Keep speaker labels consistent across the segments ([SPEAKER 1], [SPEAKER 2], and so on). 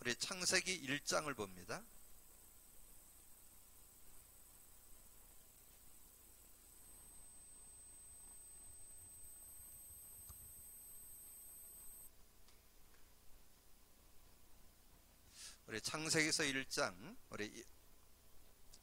[SPEAKER 1] 우리 창세기 1장을 봅니다. 우리 창세기서 1장 우리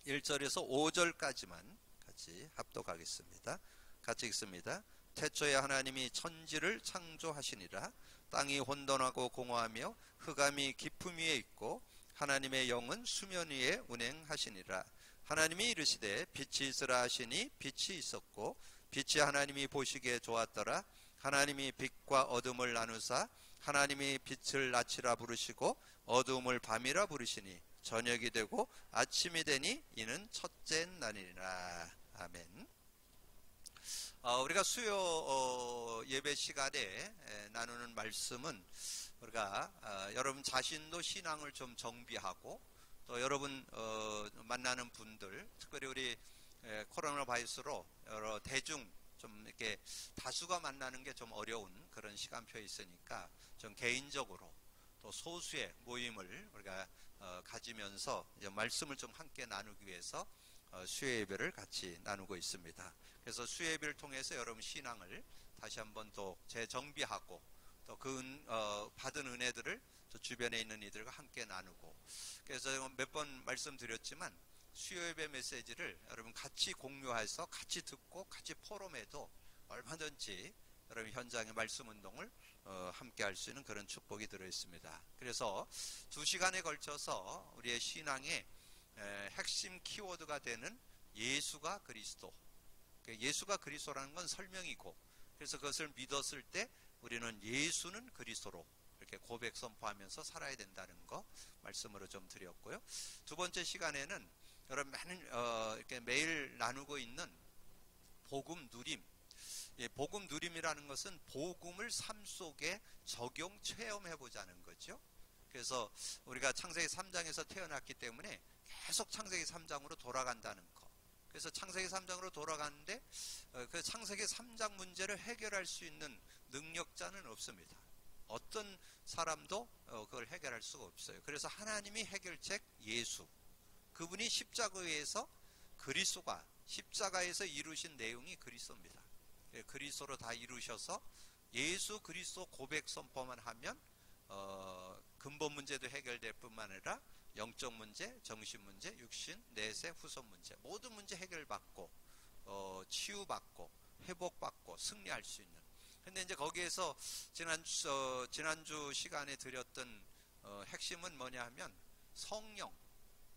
[SPEAKER 1] 1절에서 5절까지만 같이 합독하겠습니다. 같이 읽습니다. 태초에 하나님이 천지를 창조하시니라. 땅이 혼돈하고 공허하며 흑암이 깊음 위에 있고 하나님의 영은 수면 위에 운행하시니라. 하나님이 이르시되 빛이 있으라 하시니 빛이 있었고 빛이 하나님이 보시기에 좋았더라. 하나님이 빛과 어둠을 나누사 하나님이 빛을 낮이라 부르시고 어두움을 밤이라 부르시니 저녁이 되고 아침이 되니 이는 첫째 날이니라. 아멘. 우리가 수요 예배 시간에 나누는 말씀은 우리가 여러분 자신도 신앙을 좀 정비하고 또 여러분 만나는 분들, 특별히 우리 코로나 바이러스로 여러 대중 좀 이렇게 다수가 만나는 게 좀 어려운 그런 시간표에 있으니까 좀 개인적으로 또 소수의 모임을 우리가 가지면서 말씀을 좀 함께 나누기 위해서 수요 예배를 같이 나누고 있습니다. 그래서 수요 예배를 통해서 여러분 신앙을 다시 한번 또 재정비하고 또 그 받은 은혜들을 또 주변에 있는 이들과 함께 나누고, 그래서 몇 번 말씀드렸지만 수요 예배 메시지를 여러분 같이 공유해서 같이 듣고 같이 포럼해도 얼마든지 여러분 현장의 말씀 운동을 함께 할 수 있는 그런 축복이 들어 있습니다. 그래서 2시간에 걸쳐서 우리의 신앙의 핵심 키워드가 되는 예수가 그리스도, 예수가 그리스도라는 건 설명이고, 그래서 그것을 믿었을 때 우리는 예수는 그리스도로 이렇게 고백 선포하면서 살아야 된다는 거 말씀으로 좀 드렸고요. 두 번째 시간에는 여러분 많은 이렇게 매일 나누고 있는 복음 누림, 복음 누림이라는 것은 복음을 삶 속에 적용 체험해 보자는 거죠. 그래서 우리가 창세기 3장에서 태어났기 때문에 계속 창세기 3장으로 돌아간다는 거. 그래서 창세기 3장으로 돌아가는데 그 창세기 3장 문제를 해결할 수 있는 능력자는 없습니다. 어떤 사람도 그걸 해결할 수가 없어요. 그래서 하나님이 해결책 예수, 그분이 십자가에서 그리스도가 십자가에서 이루신 내용이 그리스도입니다. 그리스도로 다 이루셔서 예수 그리스도 고백 선포만 하면 근본 문제도 해결될 뿐만 아니라 영적 문제, 정신 문제, 육신, 내세, 후손 문제 모든 문제 해결받고 치유받고 회복받고 승리할 수 있는. 근데 이제 거기에서 지난주 시간에 드렸던 핵심은 뭐냐 하면 성령.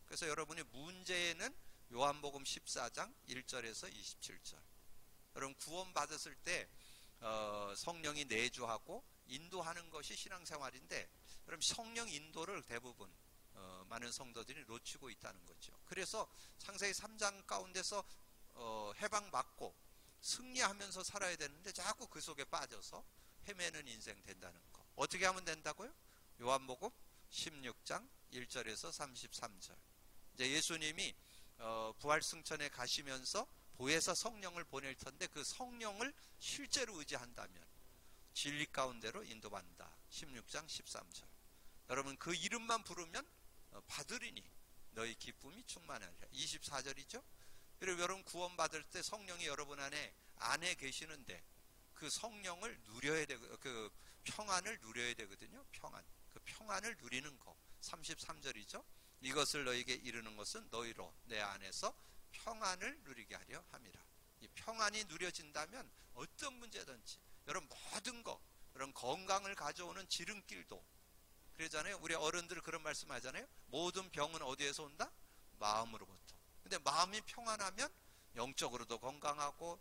[SPEAKER 1] 그래서 여러분이 문제는 요한복음 14장 1절에서 27절. 여러분 구원 받았을 때 성령이 내주하고 인도하는 것이 신앙생활인데, 여러분 성령 인도를 대부분 많은 성도들이 놓치고 있다는 거죠. 그래서 창세기 3장 가운데서 해방받고 승리하면서 살아야 되는데 자꾸 그 속에 빠져서 헤매는 인생 된다는 거. 어떻게 하면 된다고요? 요한복음 16장 1절에서 33절. 이제 예수님이 부활승천에 가시면서 보혜사 성령을 보낼 텐데 그 성령을 실제로 의지한다면 진리 가운데로 인도받는다. 16장 13절. 여러분 그 이름만 부르면 받으리니 너희 기쁨이 충만하리라. 24절이죠. 그리고 여러분 구원받을 때 성령이 여러분 안에 계시는데 그 성령을 누려야 되고 그 평안을 누려야 되거든요. 평안. 그 평안을 누리는 거. 33절이죠. 이것을 너에게 이르는 것은 너희로 내 안에서 평안을 누리게 하려 함이라. 이 평안이 누려진다면 어떤 문제든지 여러분 모든 거, 여러분 건강을 가져오는 지름길도, 그러잖아요. 우리 어른들 그런 말씀 하잖아요. 모든 병은 어디에서 온다? 마음으로부터. 근데 마음이 평안하면 영적으로도 건강하고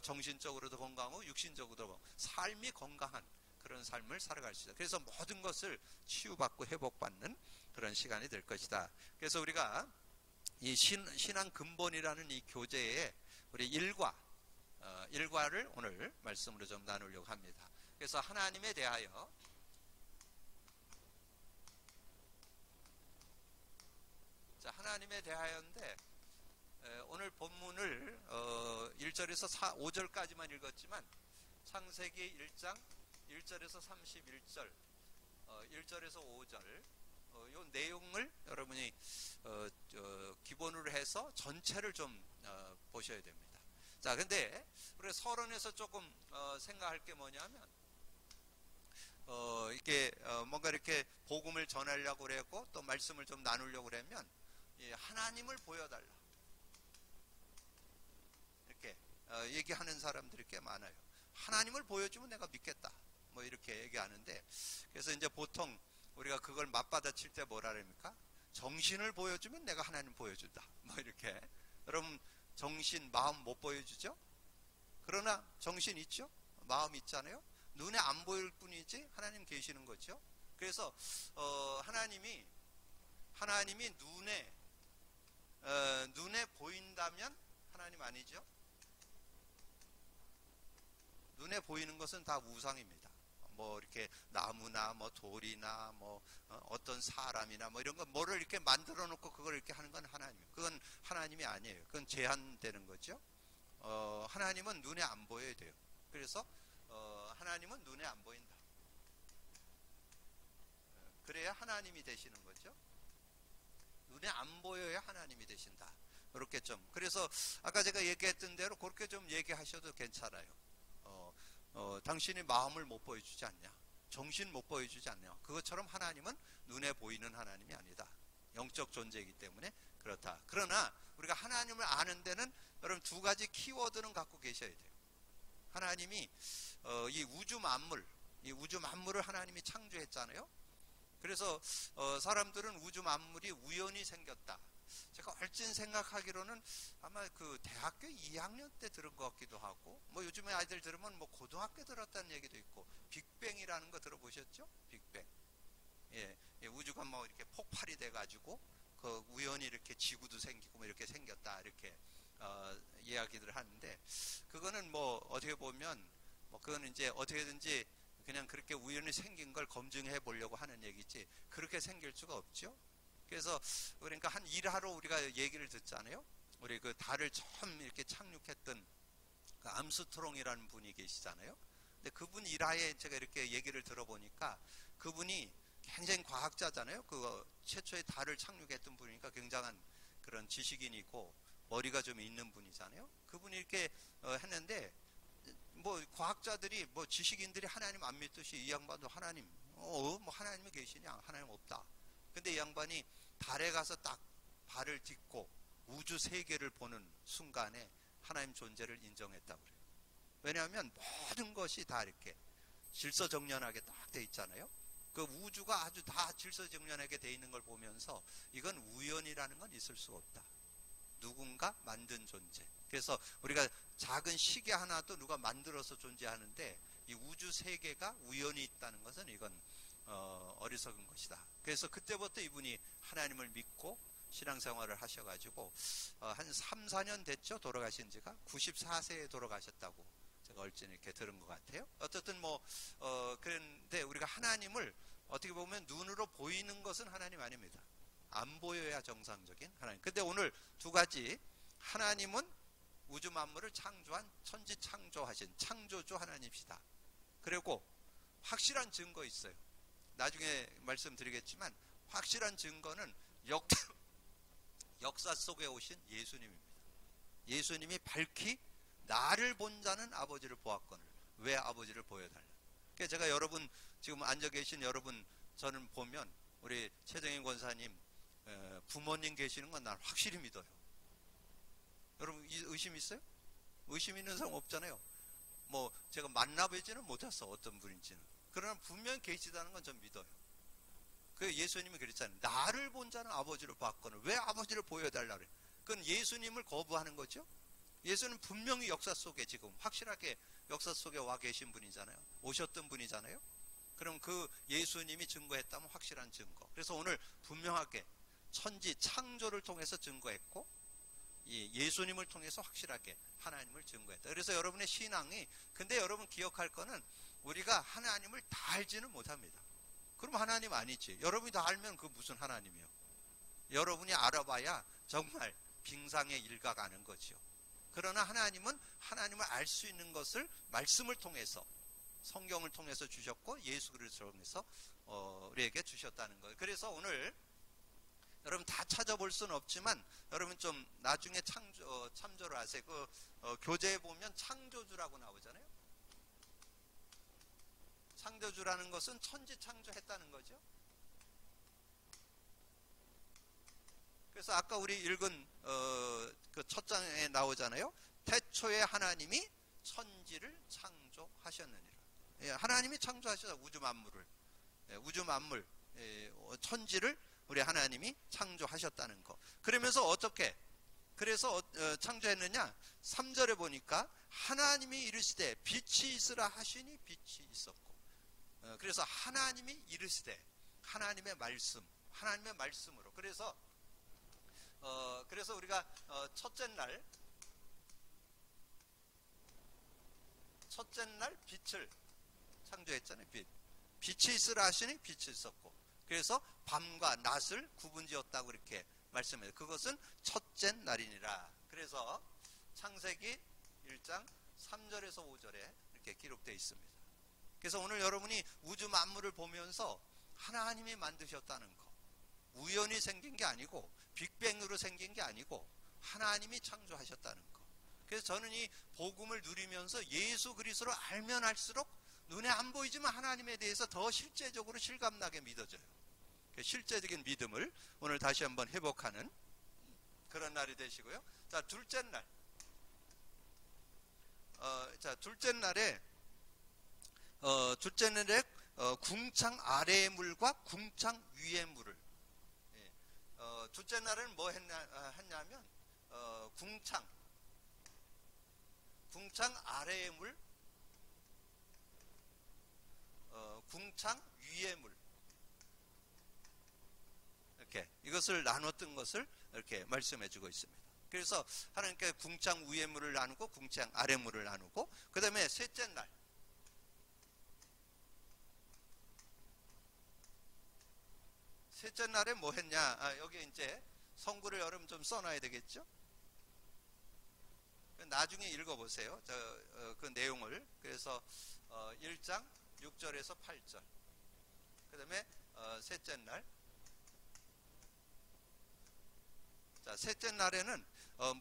[SPEAKER 1] 정신적으로도 건강하고 육신적으로도 건강하고 삶이 건강한 그런 삶을 살아갈 수 있다. 그래서 모든 것을 치유받고 회복받는 그런 시간이 될 것이다. 그래서 우리가 이 신앙 근본이라는 이 교재에 우리 일과를 오늘 말씀으로 좀 나누려고 합니다. 그래서 하나님에 대하여 하나님에 대하여인데 오늘 본문을 1절에서 5절까지만 읽었지만 창세기 1장 1절에서 31절 1절에서 5절 요 내용을 여러분이 기본으로 해서 전체를 좀 보셔야 됩니다. 자, 근데 우리 서론에서 조금 생각할 게 뭐냐면 이렇게 뭔가 이렇게 복음을 전하려고 그랬고 또 말씀을 좀 나누려고 그러면 하나님을 보여달라 이렇게 얘기하는 사람들이 꽤 많아요. 하나님을 보여주면 내가 믿겠다 뭐 이렇게 얘기하는데, 그래서 이제 보통 우리가 그걸 맞받아칠 때 뭐라 그럽니까? 정신을 보여주면 내가 하나님 보여준다 뭐 이렇게. 여러분 정신 마음 못 보여주죠? 그러나 정신 있죠? 마음 있잖아요. 눈에 안 보일 뿐이지 하나님 계시는 거죠. 그래서 하나님이 눈에 보인다면 하나님 아니죠? 눈에 보이는 것은 다 우상입니다. 뭐 이렇게 나무나 뭐 돌이나 뭐 어떤 사람이나 뭐 이런 거 뭐를 이렇게 만들어 놓고 그걸 이렇게 하는 건 그건 하나님이 아니에요. 그건 제한되는 거죠. 하나님은 눈에 안 보여야 돼요. 그래서 하나님은 눈에 안 보인다. 그래야 하나님이 되시는 거죠. 눈에 안 보여야 하나님이 되신다. 그렇게 좀, 그래서 아까 제가 얘기했던 대로 그렇게 좀 얘기하셔도 괜찮아요. 당신이 마음을 못 보여주지 않냐, 정신 못 보여주지 않냐, 그것처럼 하나님은 눈에 보이는 하나님이 아니다. 영적 존재이기 때문에 그렇다. 그러나 우리가 하나님을 아는 데는 여러분 두 가지 키워드는 갖고 계셔야 돼요. 하나님이 이 우주 만물을 하나님이 창조했잖아요. 그래서 사람들은 우주 만물이 우연히 생겼다. 제가 얼씬 생각하기로는 아마 그 대학교 2학년 때 들은 것 같기도 하고, 뭐 요즘에 아이들 들으면 뭐 고등학교 들었다는 얘기도 있고, 빅뱅이라는 거 들어보셨죠? 빅뱅. 예, 우주가 뭐 이렇게 폭발이 돼가지고 그 우연히 이렇게 지구도 생기고 뭐 이렇게 생겼다 이렇게 이야기들 하는데, 그거는 뭐 어떻게 보면 뭐 그거는 이제 어떻게든지 그냥 그렇게 우연히 생긴 걸 검증해 보려고 하는 얘기지 그렇게 생길 수가 없죠. 그래서 그러니까 한 일하러 우리가 얘기를 듣잖아요. 우리 그 달을 처음 이렇게 착륙했던 그 암스트롱이라는 분이 계시잖아요. 근데 그분 일하에 제가 이렇게 얘기를 들어보니까 그분이 굉장히 과학자잖아요. 그 최초의 달을 착륙했던 분이니까 굉장한 그런 지식인이고 머리가 좀 있는 분이잖아요. 그분이 이렇게 했는데 뭐 과학자들이 뭐 지식인들이 하나님 안 믿듯이 이 양반도 하나님 뭐 하나님이 계시냐, 하나님 없다. 근데 이 양반이 달에 가서 딱 발을 딛고 우주 세계를 보는 순간에 하나님 존재를 인정했다고 그래요. 왜냐하면 모든 것이 다 이렇게 질서정연하게 딱 돼 있잖아요. 그 우주가 아주 다 질서정연하게 돼 있는 걸 보면서 이건 우연이라는 건 있을 수가 없다. 누군가 만든 존재. 그래서 우리가 작은 시계 하나도 누가 만들어서 존재하는데 이 우주 세계가 우연히 있다는 것은 이건 어리석은 것이다. 그래서 그때부터 이분이 하나님을 믿고 신앙생활을 하셔가지고 한 3, 4년 됐죠. 돌아가신 지가 94세에 돌아가셨다고 제가 얼씬 이렇게 들은 것 같아요. 어쨌든 뭐 그런데 우리가 하나님을 어떻게 보면 눈으로 보이는 것은 하나님 아닙니다. 안 보여야 정상적인 하나님. 근데 오늘 두 가지, 하나님은 우주 만물을 창조한 천지 창조하신 창조주 하나님이시다. 그리고 확실한 증거 있어요. 나중에 말씀드리겠지만 확실한 증거는 역사 속에 오신 예수님입니다. 예수님이 밝히 나를 본 자는 아버지를 보았거늘 왜 아버지를 보여달라. 그래서 제가 여러분 지금 앉아 계신 여러분 저는 보면 우리 최정인 권사님 부모님 계시는 건 난 확실히 믿어요. 여러분 의심 있어요? 의심 있는 사람 없잖아요. 뭐 제가 만나보지는 못했어 어떤 분인지는. 그러나 분명히 계시다는 건 전 믿어요. 그 예수님이 그랬잖아요. 나를 본 자는 아버지를 봤거늘 왜 아버지를 보여달라 그래. 그건 예수님을 거부하는 거죠. 예수는 분명히 역사 속에 지금 확실하게 역사 속에 와 계신 분이잖아요. 오셨던 분이잖아요. 그럼 그 예수님이 증거했다면 확실한 증거. 그래서 오늘 분명하게 천지 창조를 통해서 증거했고 예수님을 통해서 확실하게 하나님을 증거했다. 그래서 여러분의 신앙이, 근데 여러분 기억할 거는 우리가 하나님을 다 알지는 못합니다. 그럼 하나님 아니지. 여러분이 다 알면 그 무슨 하나님이요. 여러분이 알아봐야 정말 빙상의 일각 아는 거죠. 그러나 하나님은 하나님을 알 수 있는 것을 말씀을 통해서 성경을 통해서 주셨고 예수 그리스도를 통해서 우리에게 주셨다는 거예요. 그래서 오늘 여러분 다 찾아볼 수는 없지만 여러분 좀 나중에 참조를 하세요. 교재에 보면 창조주라고 나오잖아요. 창조주라는 것은 천지 창조했다는 거죠. 그래서 아까 우리 읽은 그 첫 장에 나오잖아요. 태초에 하나님이 천지를 창조하셨느니라. 예, 하나님이 창조하셔서 우주 만물을, 우주 만물, 천지를 우리 하나님이 창조하셨다는 거. 그러면서 어떻게? 그래서 창조했느냐? 3절에 보니까 하나님이 이르시되 빛이 있으라 하시니 빛이 있었고. 그래서 하나님이 이르시되 하나님의 말씀, 하나님의 말씀으로. 그래서 우리가 첫째 날 빛을 창조했잖아요. 빛이 있으라 하시니 빛이 있었고. 그래서 밤과 낮을 구분지었다고 이렇게 말씀해요. 그것은 첫째 날이니라. 그래서 창세기 1장 3절에서 5절에 이렇게 기록되어 있습니다. 그래서 오늘 여러분이 우주 만물을 보면서 하나님이 만드셨다는 거, 우연히 생긴 게 아니고 빅뱅으로 생긴 게 아니고 하나님이 창조하셨다는 거. 그래서 저는 이 복음을 누리면서 예수 그리스도를 알면 알수록 눈에 안 보이지만 하나님에 대해서 더 실제적으로 실감나게 믿어져요. 실제적인 믿음을 오늘 다시 한번 회복하는 그런 날이 되시고요. 자, 둘째 날. 둘째 날에 궁창 아래의 물과 궁창 위의 물을. 둘째 날은 뭐 했냐면 궁창 아래의 물, 궁창 위의 물. 이렇게 이것을 나눴던 것을 이렇게 말씀해주고 있습니다. 그래서 하나님께 궁창 위의 물을 나누고 궁창 아래 물을 나누고, 그 다음에 셋째 날에 뭐 했냐? 여기 이제 성구를 여러분 좀 써놔야 되겠죠? 나중에 읽어보세요. 그 내용을. 그래서 1장 6절에서 8절. 그 다음에 셋째 날. 자, 셋째 날에는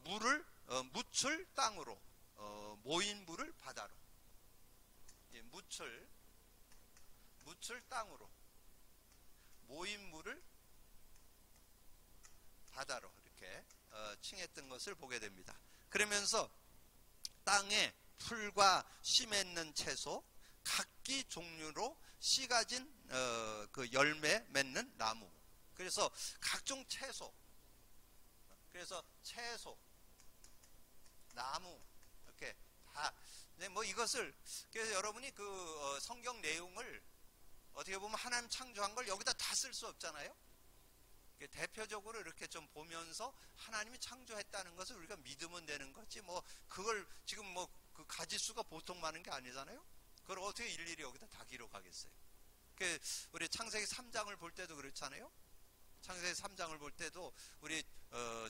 [SPEAKER 1] 물을 묻을 땅으로, 모인 물을 바다로. 예, 묻을 땅으로, 모인 물을 바다로 이렇게 칭했던 것을 보게 됩니다. 그러면서 땅에 풀과 씨 맺는 채소, 각기 종류로 씨 가진 그 열매 맺는 나무. 그래서 각종 채소, 그래서 채소, 나무 이렇게 다. 뭐 이것을, 그래서 여러분이 그 성경 내용을 어떻게 보면 하나님 창조한 걸 여기다 다 쓸 수 없잖아요. 대표적으로 이렇게 좀 보면서 하나님이 창조했다는 것을 우리가 믿으면 되는 거지, 뭐 그걸 지금 뭐 그 가지수가 보통 많은 게 아니잖아요. 그걸 어떻게 일일이 여기다 다 기록하겠어요. 우리 창세기 3장을 볼 때도 그렇잖아요. 창세기 3장을 볼 때도 우리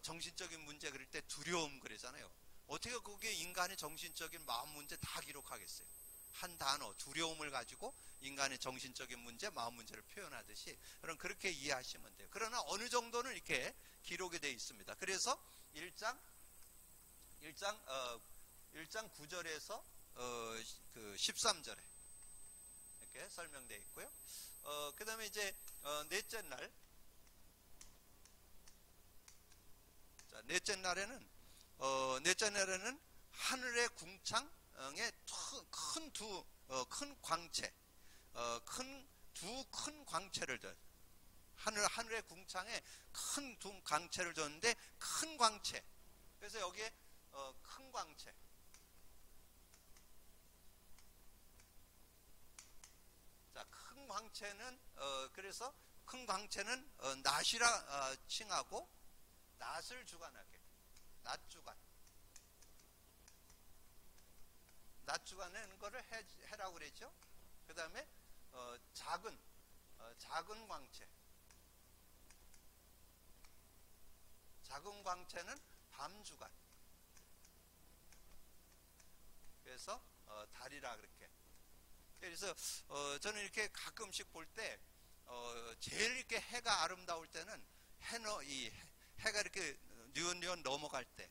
[SPEAKER 1] 정신적인 문제 그릴 때 두려움 그러잖아요. 어떻게 거기에 인간의 정신적인 마음 문제 다 기록하겠어요. 한 단어 두려움을 가지고 인간의 정신적인 문제, 마음 문제를 표현하듯이, 그럼 그렇게 이해하시면 돼요. 그러나 어느 정도는 이렇게 기록이 되어 있습니다. 그래서 1장 9절에서 그 13절에 이렇게 설명되어 있고요. 그 다음에 이제 넷째 날. 자, 넷째 날에는 하늘의 궁창에 큰 광채, 큰 광채를 줘. 하늘의 궁창에 큰 광채를 줬는데, 큰 광채. 그래서 여기에 큰 광채. 자, 큰 광채는 그래서 큰 광채는 낮이라 칭하고, 낮을 주관하게, 낮 주관하는 거를 해라고 그랬죠. 그 다음에 작은 광채는 밤 주관. 그래서 달이라 그렇게. 그래서 저는 이렇게 가끔씩 볼 때 제일 이렇게 해가 아름다울 때는 이 해가 이렇게 뉘엿뉘엿 넘어갈 때,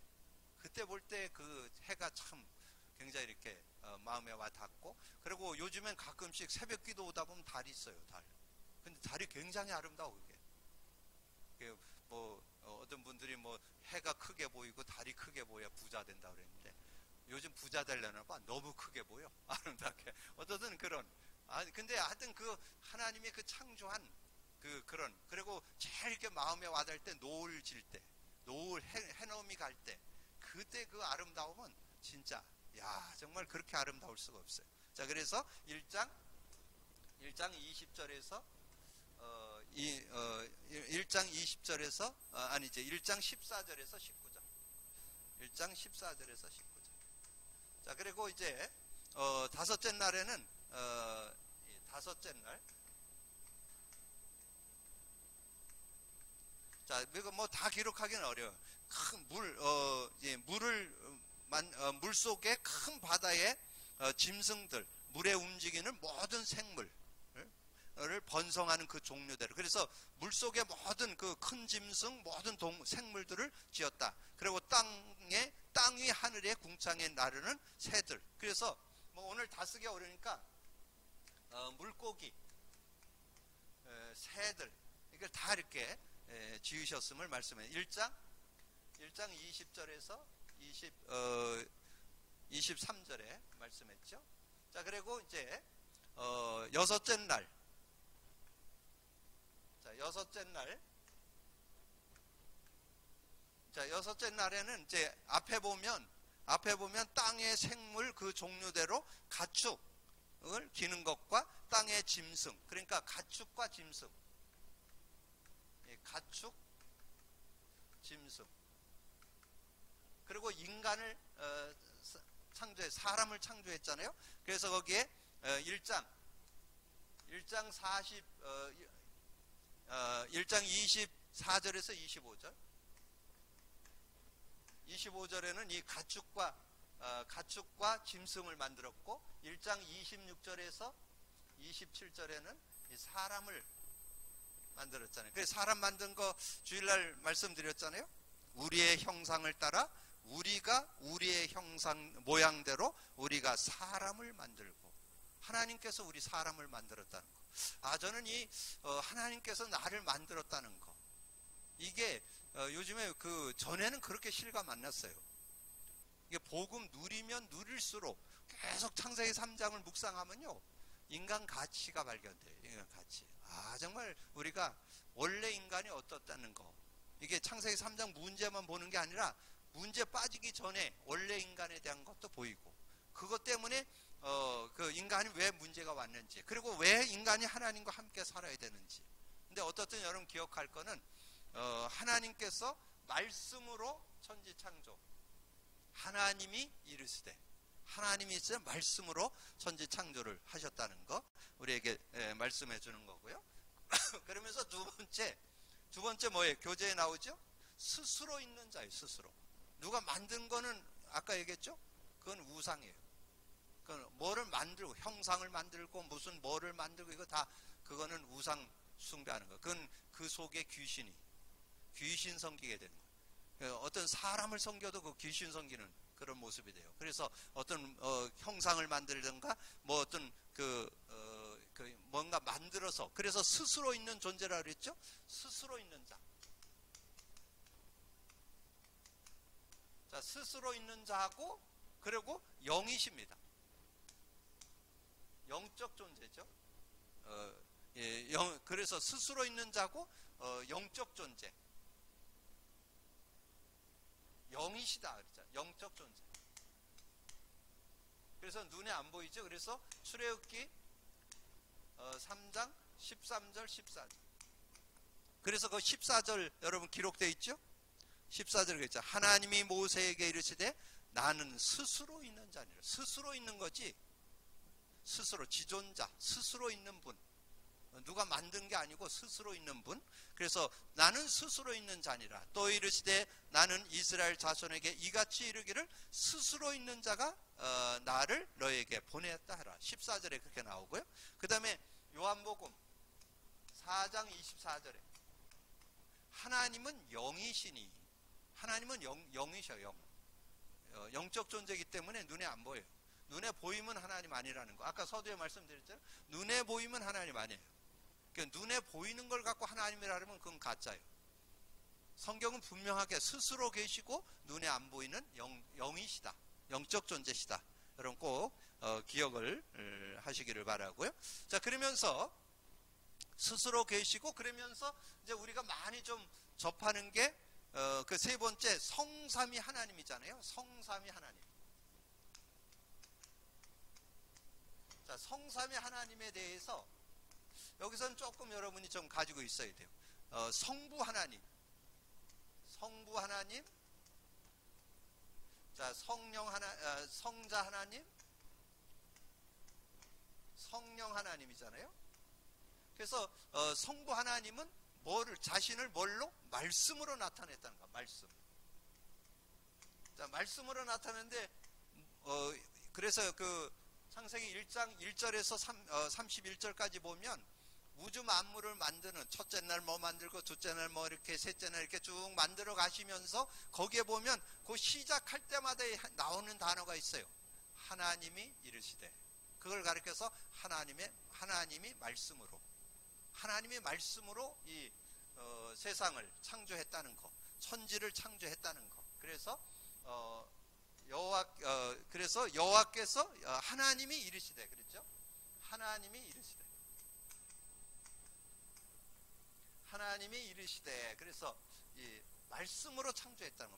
[SPEAKER 1] 그때 볼 때 그 해가 참 굉장히 이렇게 마음에 와 닿고, 그리고 요즘엔 가끔씩 새벽 기도 오다 보면 달이 있어요, 달. 근데 달이 굉장히 아름다워, 그게. 뭐 어떤 분들이 뭐 해가 크게 보이고 달이 크게 보여야 부자 된다 그랬는데, 요즘 부자 되려나 봐. 너무 크게 보여. 아름답게. 어쨌든 그런. 근데 하여튼 그 하나님의 그 창조한 그리고 제일 이렇게 마음에 와닿을 때, 노을 질 때, 노을 해넘이 갈 때, 그때 그 아름다움은 진짜, 야, 정말 그렇게 아름다울 수가 없어요. 자, 그래서 1장 20절에서 1장 20절에서 아니지 1장 14절에서 19절. 1장 14절에서 19절. 자, 그리고 이제 다섯째 날에는 다섯째 날. 자, 이거 뭐 다 기록하기는 어려워요. 큰 물 속에 큰 바다의 짐승들, 물에 움직이는 모든 생물을 번성하는 그 종류대로. 그래서 물 속의 모든 그 큰 짐승, 모든 생물들을 지었다. 그리고 땅 위 하늘의 궁창에 나르는 새들. 그래서 뭐 오늘 다 쓰기 어려우니까 물고기, 새들, 이걸 다 이렇게 지으셨음을 말씀해요. 1장 20절에서 23절에 말씀했죠. 자, 그리고 이제 여섯째 날. 자, 여섯째 날에는 이제 앞에 보면 땅의 생물 그 종류대로 가축을 기는 것과 땅의 짐승, 그러니까 가축과 짐승, 가축, 짐승, 그리고 인간을 사람을 창조했잖아요. 그래서 거기에 1장 24절에서 25절에는 이 가축과 짐승을 만들었고, 1장 26절에서 27절에는 이 사람을 만들었잖아요. 그래서 사람 만든 거 주일날 말씀드렸잖아요. 우리의 형상을 따라 우리가 우리의 형상 모양대로 우리가 사람을 만들고, 하나님께서 우리 사람을 만들었다는 거. 저는 이 하나님께서 나를 만들었다는 거, 이게 요즘에 전에는 그렇게 실감 안 났어요. 이게 복음 누리면 누릴수록 계속 창세기 3장을 묵상하면요, 인간 가치가 발견돼요. 인간 가치. 정말 우리가 원래 인간이 어떻다는 거, 이게 창세기 3장 문제만 보는 게 아니라 문제 빠지기 전에 원래 인간에 대한 것도 보이고, 그것 때문에 그 인간이 왜 문제가 왔는지, 그리고 왜 인간이 하나님과 함께 살아야 되는지. 근데 어떻든 여러분 기억할 거는 하나님께서 말씀으로 천지 창조, 하나님이 이르시되, 하나님이 진짜 말씀으로 천지 창조를 하셨다는 거 우리에게 말씀해 주는 거고요. 그러면서 두 번째 뭐예요? 교재에 나오죠? 스스로 있는 자예요. 스스로. 누가 만든 거는 아까 얘기했죠? 그건 우상이에요. 그건 뭐를 만들고, 형상을 만들고 무슨 뭐를 만들고, 이거 다 그거는 우상 숭배하는 거. 그건 그 속에 귀신 섬기게 되는 거예요. 어떤 사람을 섬겨도 그 귀신 섬기는 그런 모습이 돼요. 그래서 어떤 형상을 만들든가 뭐 어떤 뭔가 만들어서, 그래서 스스로 있는 존재라 그랬죠? 스스로 있는 자. 자, 스스로 있는 자하고, 그리고 영이십니다. 영적 존재죠. 그래서 스스로 있는 자고 영적 존재. 영이시다 그랬죠. 영적 존재. 그래서 눈에 안 보이죠. 그래서 출애굽기 3장 13절 14절. 그래서 그 14절 여러분 기록되어 있죠. 14절 그랬죠. 하나님이 모세에게 이르시되 나는 스스로 있는 자니라. 스스로 있는 거지, 스스로, 지존자, 스스로 있는 분, 누가 만든 게 아니고 스스로 있는 분. 그래서 나는 스스로 있는 자니라. 또 이르시되 나는 이스라엘 자손에게 이같이 이르기를 스스로 있는 자가 나를 너에게 보내었다 하라. 14절에 그렇게 나오고요. 그 다음에 요한복음 4장 24절에 하나님은 영이시니, 하나님은 영이셔. 영적 존재이기 때문에 눈에 안 보여요. 눈에 보이면 하나님 아니라는 거. 아까 서두에 말씀드렸잖아요. 눈에 보이면 하나님 아니에요. 그러니까 눈에 보이는 걸 갖고 하나님이라면 그건 가짜예요. 성경은 분명하게 스스로 계시고 눈에 안 보이는 영이시다. 영적 존재시다. 여러분 꼭 기억을 하시기를 바라고요. 자, 그러면서 스스로 계시고, 그러면서 이제 우리가 많이 좀 접하는 게 그 세 번째, 성삼위 하나님이잖아요. 성삼위 하나님. 자, 성삼위 하나님에 대해서 여기서는 조금 여러분이 좀 가지고 있어야 돼요. 성부 하나님, 성부 하나님, 자, 성자 하나님, 성령 하나님이잖아요. 그래서 성부 하나님은 자신을 뭘로? 말씀으로 나타냈다는 거야. 말씀. 자, 말씀으로 나타냈는데 그래서 그 창세기 1장 1절에서 31절까지 보면 우주 만물을 만드는, 첫째 날 뭐 만들고 둘째 날 뭐 이렇게 셋째 날 이렇게 쭉 만들어 가시면서 거기에 보면 그 시작할 때마다 나오는 단어가 있어요. 하나님이 이르시되. 그걸 가리켜서 하나님이 말씀으로 이 세상을 창조했다는 거, 천지를 창조했다는 거. 그래서 그래서 여호와께서 하나님이 이르시되, 그랬죠? 하나님이 이르시되. 그래서 이 말씀으로 창조했다는 거,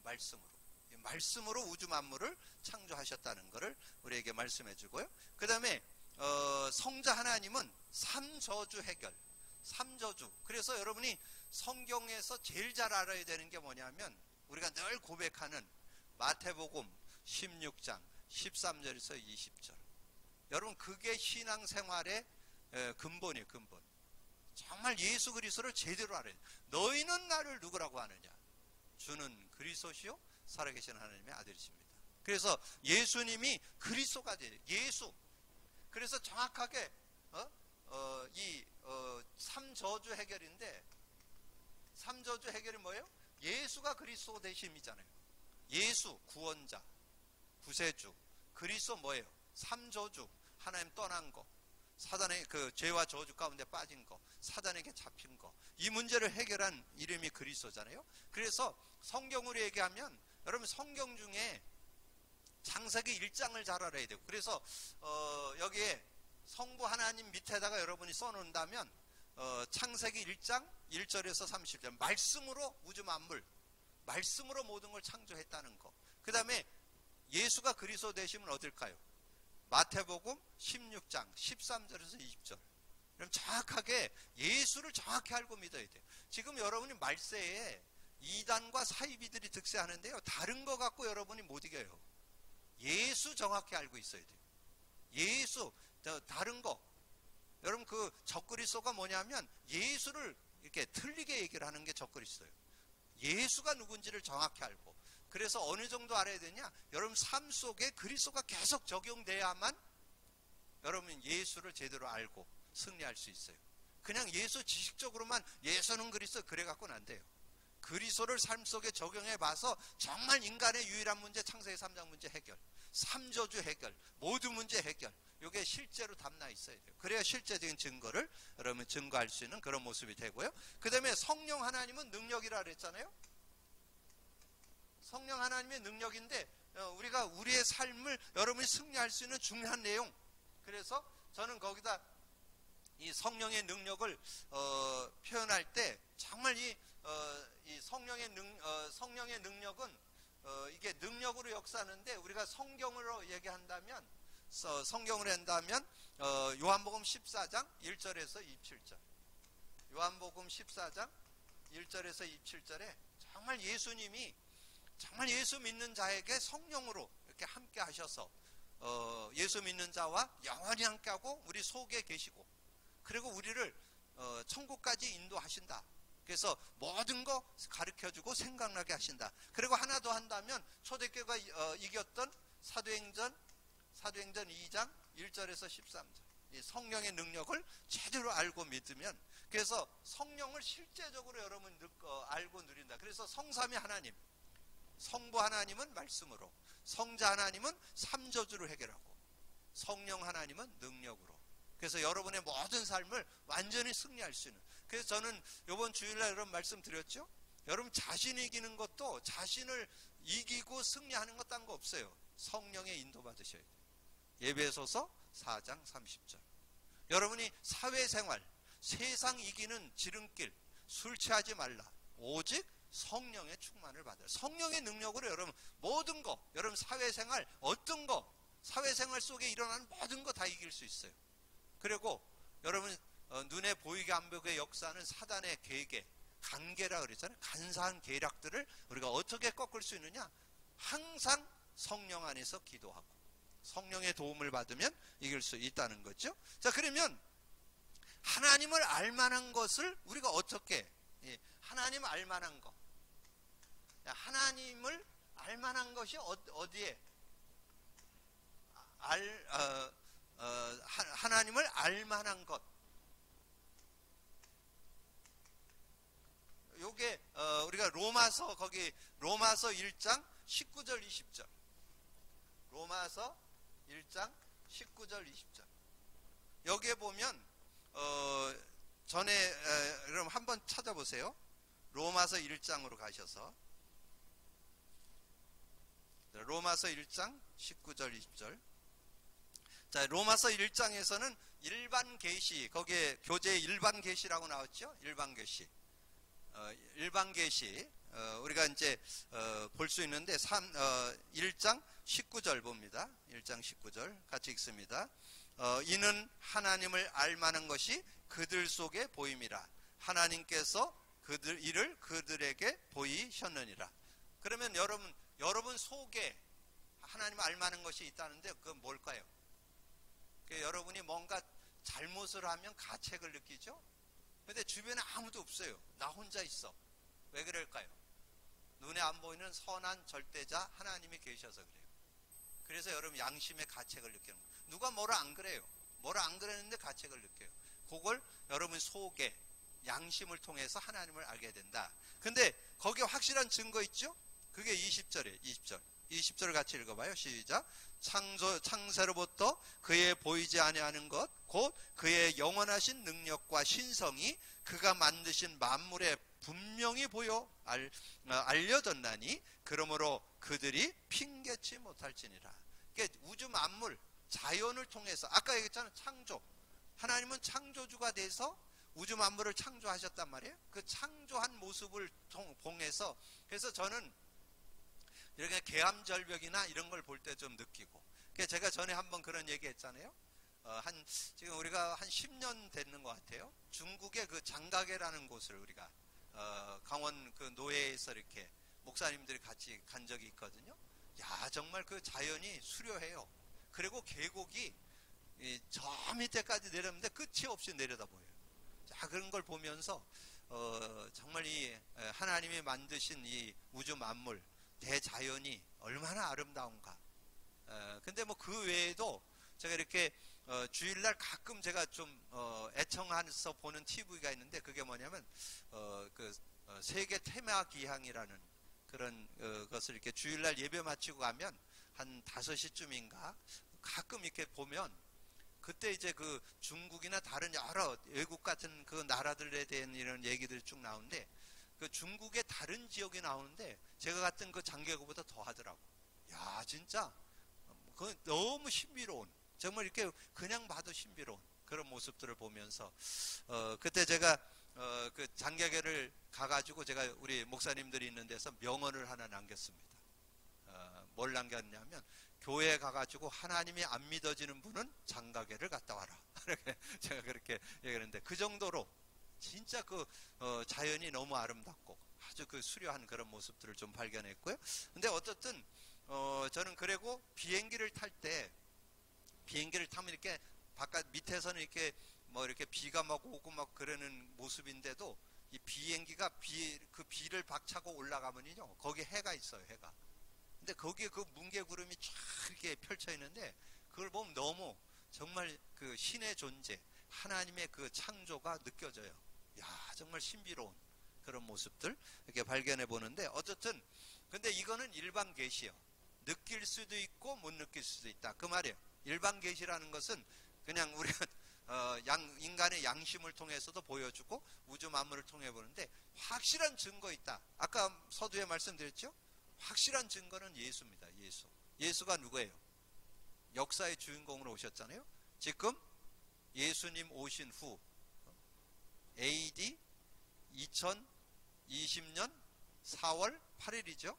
[SPEAKER 1] 말씀으로 우주 만물을 창조하셨다는 것을 우리에게 말씀해 주고요. 그 다음에 성자 하나님은 삼저주 해결, 삼저주. 그래서 여러분이 성경에서 제일 잘 알아야 되는 게 뭐냐면, 우리가 늘 고백하는 마태복음 16장 13절에서 20절. 여러분, 그게 신앙생활의 근본이에요. 근본. 정말 예수 그리스도를 제대로 알아야 돼요. 너희는 나를 누구라고 하느냐? 주는 그리스도시요 살아계신 하나님의 아들이십니다. 그래서 예수님이 그리스도가 돼요. 예수. 그래서 정확하게 이 삼저주 해결인데, 삼저주 해결이 뭐예요? 예수가 그리스도 되심이잖아요. 예수 구원자, 구세주. 그리스도 뭐예요? 삼저주. 하나님 떠난 거, 사단의 그 죄와 저주 가운데 빠진 거, 사단에게 잡힌 거, 이 문제를 해결한 이름이 그리스도잖아요. 그래서 성경으로 얘기하면 여러분, 성경 중에 창세기 1장을 잘 알아야 되고, 그래서 여기에 성부 하나님 밑에다가 여러분이 써놓는다면 창세기 1장 1절에서 30절, 말씀으로 우주 만물, 말씀으로 모든 걸 창조했다는 거. 그 다음에 예수가 그리스도 되시면 어딜까요? 마태복음 16장 13절에서 20절. 그럼 정확하게 예수를 정확히 알고 믿어야 돼요. 지금 여러분이 말세에 이단과 사이비들이 득세하는데요, 다른 거 갖고 여러분이 못 이겨요. 예수 정확히 알고 있어야 돼요. 예수, 다른 거. 여러분, 그 적그리스도가 뭐냐면 예수를 이렇게 틀리게 얘기를 하는 게 적그리스도예요. 예수가 누군지를 정확히 알고. 그래서 어느 정도 알아야 되냐? 여러분 삶 속에 그리스도가 계속 적용돼야만 여러분 예수를 제대로 알고 승리할 수 있어요. 그냥 예수 지식적으로만 예수는 그리스도 그래 갖고는 안 돼요. 그리스도를 삶 속에 적용해 봐서 정말 인간의 유일한 문제, 창세기 3장 문제 해결, 삼저주 해결, 모든 문제 해결, 이게 실제로 담나 있어야 돼요. 그래야 실제적인 증거를 여러분 증거할 수 있는 그런 모습이 되고요. 그 다음에 성령 하나님은 능력이라 그랬잖아요. 성령 하나님의 능력인데 우리가 우리의 삶을 여러분이 승리할 수 있는 중요한 내용. 그래서 저는 거기다 이 성령의 능력을 표현할 때 정말 이 성령의 능력은 이게 능력으로 역사하는데, 우리가 성경으로 얘기한다면, 요한복음 14장 1절에서 27절. 요한복음 14장 1절에서 27절에 정말 예수님이 정말 예수 믿는 자에게 성령으로 이렇게 함께 하셔서 예수 믿는 자와 영원히 함께 하고 우리 속에 계시고, 그리고 우리를 천국까지 인도하신다. 그래서 모든 거 가르쳐주고 생각나게 하신다. 그리고 하나 더 한다면 초대교회가 이겼던 사도행전 2장 1절에서 13절. 이 성령의 능력을 제대로 알고 믿으면 그래서 성령을 실제적으로 여러분 알고 누린다. 그래서 성삼위 하나님, 성부 하나님은 말씀으로, 성자 하나님은 삼저주로 해결하고, 성령 하나님은 능력으로. 그래서 여러분의 모든 삶을 완전히 승리할 수 있는. 그래서 저는 이번 주일날 여러분 말씀 드렸죠. 여러분 자신이 이기는 것도, 자신을 이기고 승리하는 것 딴 거 없어요. 성령의 인도 받으셔야 돼요. 예배소서 4장 30절. 여러분이 사회생활, 세상 이기는 지름길, 술 취하지 말라. 오직 성령의 충만을 받아요. 성령의 능력으로 여러분 모든 거, 여러분 사회생활 어떤 거, 사회생활 속에 일어나는 모든 거 다 이길 수 있어요. 그리고 여러분 눈에 보이게 안 보이게 역사하는 사단의 계계, 간계라 그랬잖아요. 간사한 계략들을 우리가 어떻게 꺾을 수 있느냐? 항상 성령 안에서 기도하고 성령의 도움을 받으면 이길 수 있다는 거죠. 자, 그러면 하나님을 알만한 것을 우리가 어떻게, 하나님 알만한 것, 하나님을 알만한 것이 어디에, 하나님을 알만한 것, 요게 우리가 로마서, 거기 로마서 1장 19절 20절, 로마서 1장 19절 20절, 여기에 보면 전에 그럼 한번 찾아보세요. 로마서 1장으로 가셔서, 로마서 1장 19절 20절. 자, 로마서 1장에서는 일반 계시, 거기에 교재 일반 계시라고 나왔죠. 일반 계시, 일반 계시 우리가 이제 볼 수 있는데 1장 19절 봅니다. 1장 19절 같이 읽습니다. 이는 하나님을 알만한 것이 그들 속에 보임이라. 하나님께서 이를 그들에게 보이셨느니라. 그러면 여러분 속에 하나님을 알만한 것이 있다는데 그건 뭘까요? 여러분이 뭔가 잘못을 하면 가책을 느끼죠. 근데 주변에 아무도 없어요. 나 혼자 있어. 왜 그럴까요? 눈에 안 보이는 선한 절대자 하나님이 계셔서 그래요. 그래서 여러분 양심의 가책을 느끼는 거예요. 누가 뭐라 안 그래요. 뭐라 안 그랬는데 가책을 느껴요. 그걸 여러분 속에 양심을 통해서 하나님을 알게 된다. 근데 거기에 확실한 증거 있죠? 그게 20절이에요. 20절 같이 읽어봐요. 시작. 창세로부터 그의 보이지 아니하는 것 곧 그의 영원하신 능력과 신성이 그가 만드신 만물에 분명히 보여 알려졌나니 그러므로 그들이 핑계치 못할지니라. 그러니까 우주 만물 자연을 통해서 아까 얘기했잖아요. 창조, 하나님은 창조주가 돼서 우주 만물을 창조하셨단 말이에요. 그 창조한 모습을 통해서, 그래서 저는 이렇게 계암절벽이나 이런 걸 볼 때 좀 느끼고, 제가 전에 한번 그런 얘기 했잖아요. 지금 우리가 한 10년 됐는 것 같아요. 중국의 그 장가계라는 곳을 우리가 강원 그 노예에서 이렇게 목사님들이 같이 간 적이 있거든요. 야, 정말 그 자연이 수려해요. 그리고 계곡이 저 밑에까지 내렸는데 끝이 없이 내려다보여요. 자, 그런 걸 보면서 정말 이 하나님이 만드신 이 우주 만물 대자연이 얼마나 아름다운가. 근데 뭐 그 외에도 제가 이렇게 주일날 가끔 제가 좀 애청해서 보는 TV가 있는데 그게 뭐냐면 세계 테마 기항이라는 그런 것을 이렇게 주일날 예배 마치고 가면 한 5시쯤인가 가끔 이렇게 보면, 그때 이제 그 중국이나 다른 여러 외국 같은 그 나라들에 대한 이런 얘기들이 쭉 나오는데, 그 중국의 다른 지역이 나오는데 제가 갔던 그 장계곡보다 더 하더라고. 야, 진짜 그 너무 신비로운, 정말 이렇게 그냥 봐도 신비로운 그런 모습들을 보면서 그때 제가 그 장계계를 가가지고 제가 우리 목사님들이 있는 데서 명언을 하나 남겼습니다. 뭘 남겼냐면, 교회에 가가지고 하나님이 안 믿어지는 분은 장가계를 갔다 와라. 제가 그렇게 얘기했는데, 그 정도로 진짜 그 자연이 너무 아름답고 아주 그 수려한 그런 모습들을 좀 발견했고요. 근데 어쨌든 저는 그리고 비행기를 타면 이렇게 바깥 밑에서는 이렇게 뭐 이렇게 비가 막 오고 막 그러는 모습인데도 이 비행기가 그 비를 박차고 올라가면요, 거기 해가 있어요. 해가. 근데 거기에 그 뭉게구름이 쫙 이렇게 펼쳐 있는데, 그걸 보면 너무 정말 그 신의 존재, 하나님의 그 창조가 느껴져요. 야, 정말 신비로운 그런 모습들 이렇게 발견해 보는데, 어쨌든 근데 이거는 일반 계시요. 느낄 수도 있고 못 느낄 수도 있다, 그 말이에요. 일반 계시라는 것은 그냥 우리가 인간의 양심을 통해서도 보여주고 우주 만물을 통해 보는데, 확실한 증거 있다. 아까 서두에 말씀드렸죠. 확실한 증거는 예수입니다. 예수가 누구예요? 역사의 주인공으로 오셨잖아요. 지금 예수님 오신 후 AD 2020년 4월 8일이죠.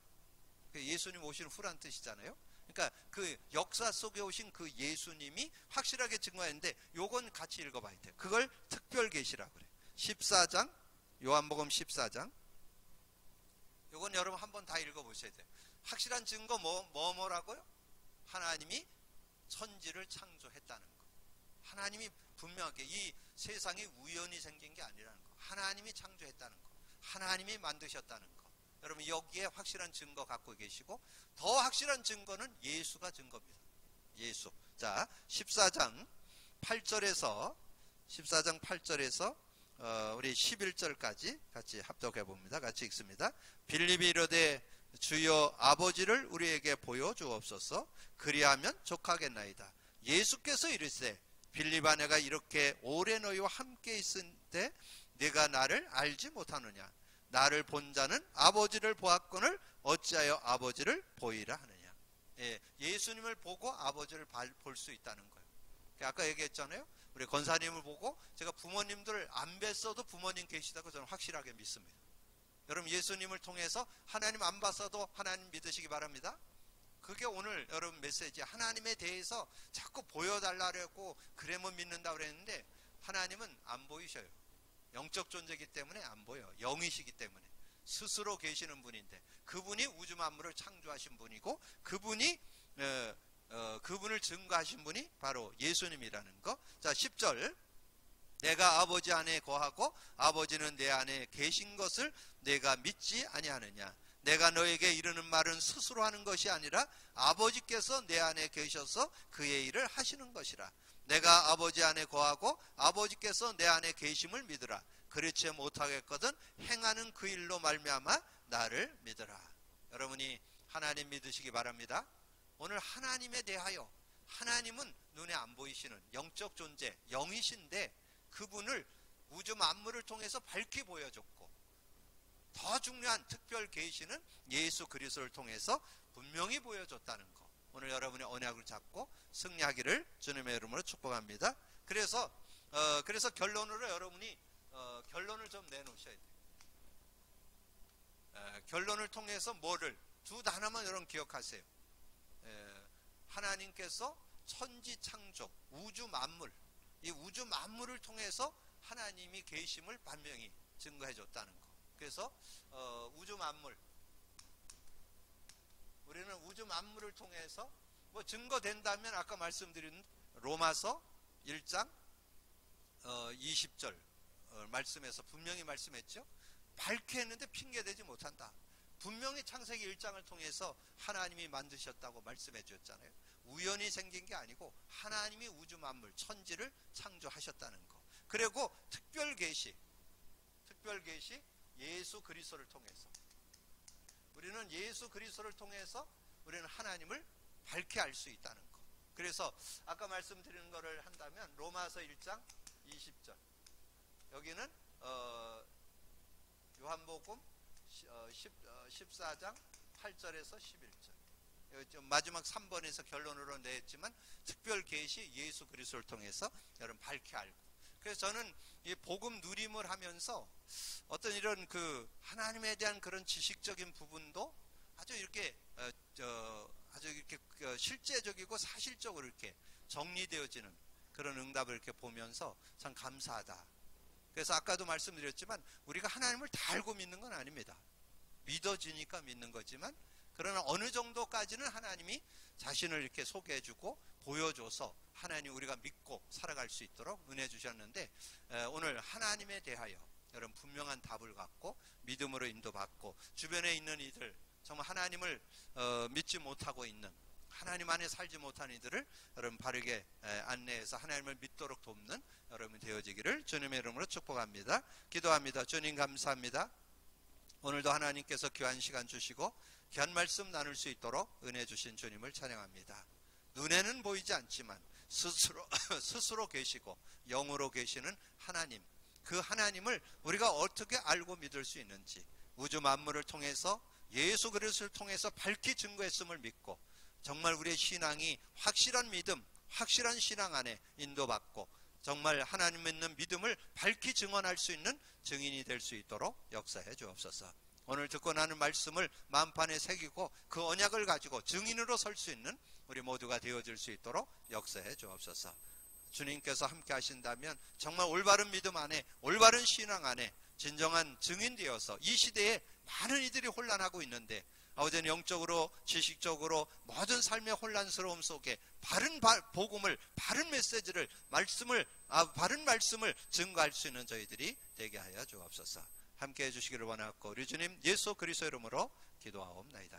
[SPEAKER 1] 예수님 오신 후란 뜻이잖아요. 그러니까 그 역사 속에 오신 그 예수님이 확실하게 증거했는데, 요건 같이 읽어봐야 돼요. 그걸 특별 계시라고 그래요. 14장, 요한복음 14장. 요건 여러분 한번 다 읽어보셔야 돼요. 확실한 증거 뭐라고요? 하나님이 천지를 창조했다는 거. 하나님이 분명하게 이 세상이 우연히 생긴 게 아니라는 거. 하나님이 창조했다는 거. 하나님이 만드셨다는 거. 여러분 여기에 확실한 증거 갖고 계시고, 더 확실한 증거는 예수가 증거입니다. 예수. 자, 14장 8절에서 우리 11절까지 같이 합독해 봅니다. 같이 읽습니다. 빌립이 이르되 주여 아버지를 우리에게 보여주옵소서. 그리하면 족하겠나이다. 예수께서 이르시되 빌립아, 내가 이렇게 오래 너희와 함께 있은데 네가 나를 알지 못하느냐? 나를 본 자는 아버지를 보았거늘 어찌하여 아버지를 보이라 하느냐? 예수님을 보고 아버지를 볼 수 있다는 거예요. 아까 얘기했잖아요. 우리 권사님을 보고 제가 부모님들을 안 뵀어도 부모님 계시다고 저는 확실하게 믿습니다. 여러분 예수님을 통해서 하나님 안 봤어도 하나님 믿으시기 바랍니다. 그게 오늘 여러분 메시지. 하나님에 대해서 자꾸 보여달라고 그래면 믿는다고 그랬는데, 하나님은 안 보이셔요. 영적 존재이기 때문에 안 보여요. 영이시기 때문에. 스스로 계시는 분인데, 그분이 우주 만물을 창조하신 분이고, 그분을 증거하신 분이 바로 예수님이라는 거. 자, 10절. 내가 아버지 안에 거하고 아버지는 내 안에 계신 것을 내가 믿지 아니하느냐? 내가 너에게 이르는 말은 스스로 하는 것이 아니라 아버지께서 내 안에 계셔서 그의 일을 하시는 것이라. 내가 아버지 안에 거하고 아버지께서 내 안에 계심을 믿으라. 그렇지 못하겠거든 행하는 그 일로 말미암아 나를 믿으라. 여러분이 하나님 믿으시기 바랍니다. 오늘 하나님에 대하여, 하나님은 눈에 안 보이시는 영적 존재, 영이신데 그분을 우주 만물을 통해서 밝히 보여줬고, 더 중요한 특별 계시는 예수 그리스도를 통해서 분명히 보여줬다는 거. 오늘 여러분의 언약을 잡고 승리하기를 주님의 이름으로 축복합니다. 그래서 결론으로 여러분이 결론을 좀 내놓으셔야 돼요. 결론을 통해서 뭐를, 두 단어만 여러분 기억하세요. 하나님께서 천지 창조, 우주 만물, 이 우주 만물을 통해서 하나님이 계심을 분명히 증거해 줬다는 거. 그래서 우주 만물, 우리는 우주 만물을 통해서 뭐 증거된다면 아까 말씀드린 로마서 1장 20절 말씀에서 분명히 말씀했죠. 밝게 했는데 핑계대지 못한다. 분명히 창세기 1장을 통해서 하나님이 만드셨다고 말씀해 주셨잖아요. 우연히 생긴 게 아니고 하나님이 우주 만물 천지를 창조하셨다는 거. 그리고 특별 계시 예수 그리스도를 통해서, 우리는 예수 그리스도를 통해서 우리는 하나님을 밝게 알 수 있다는 거. 그래서 아까 말씀드리는 거를 한다면 로마서 1장 20절, 여기는 요한복음 14장 8절에서 11절, 마지막 3번에서 결론으로 냈지만 특별 계시 예수 그리스도를 통해서 여러분 밝게 알고. 그래서 저는 이 복음 누림을 하면서 어떤 이런 그 하나님에 대한 그런 지식적인 부분도 아주 이렇게 아주 이렇게 실제적이고 사실적으로 이렇게 정리되어지는 그런 응답을 이렇게 보면서 참 감사하다. 그래서 아까도 말씀드렸지만 우리가 하나님을 다 알고 믿는 건 아닙니다. 믿어지니까 믿는 거지만, 그러나 어느 정도까지는 하나님이 자신을 이렇게 소개해주고 보여줘서 하나님 우리가 믿고 살아갈 수 있도록 은혜 주셨는데, 오늘 하나님에 대하여 여러분 분명한 답을 갖고 믿음으로 인도받고, 주변에 있는 이들 정말 하나님을 믿지 못하고 있는 하나님 안에 살지 못한 이들을 여러분 바르게 안내해서 하나님을 믿도록 돕는 여러분 되어지기를 주님의 이름으로 축복합니다. 기도합니다. 주님 감사합니다. 오늘도 하나님께서 귀한 시간 주시고 귀한 말씀 나눌 수 있도록 은혜 주신 주님을 찬양합니다. 눈에는 보이지 않지만 스스로 계시고 영으로 계시는 하나님, 그 하나님을 우리가 어떻게 알고 믿을 수 있는지, 우주 만물을 통해서 예수 그리스도를 통해서 밝히 증거했음을 믿고 정말 우리의 신앙이 확실한 믿음, 확실한 신앙 안에 인도받고 정말 하나님 믿는 믿음을 밝히 증언할 수 있는 증인이 될 수 있도록 역사해 주옵소서. 오늘 듣고 나는 말씀을 마음판에 새기고 그 언약을 가지고 증인으로 설 수 있는 우리 모두가 되어질 수 있도록 역사해 주옵소서. 주님께서 함께 하신다면 정말 올바른 믿음 안에, 올바른 신앙 안에 진정한 증인 되어서 이 시대에 많은 이들이 혼란하고 있는데 아버지는 영적으로 지식적으로 모든 삶의 혼란스러움 속에 바른 복음을, 바른 메시지를, 바른 말씀을 증거할 수 있는 저희들이 되게 하여 주옵소서. 함께 해주시기를 원하고 우리 주님 예수 그리스도 이름으로 기도하옵나이다.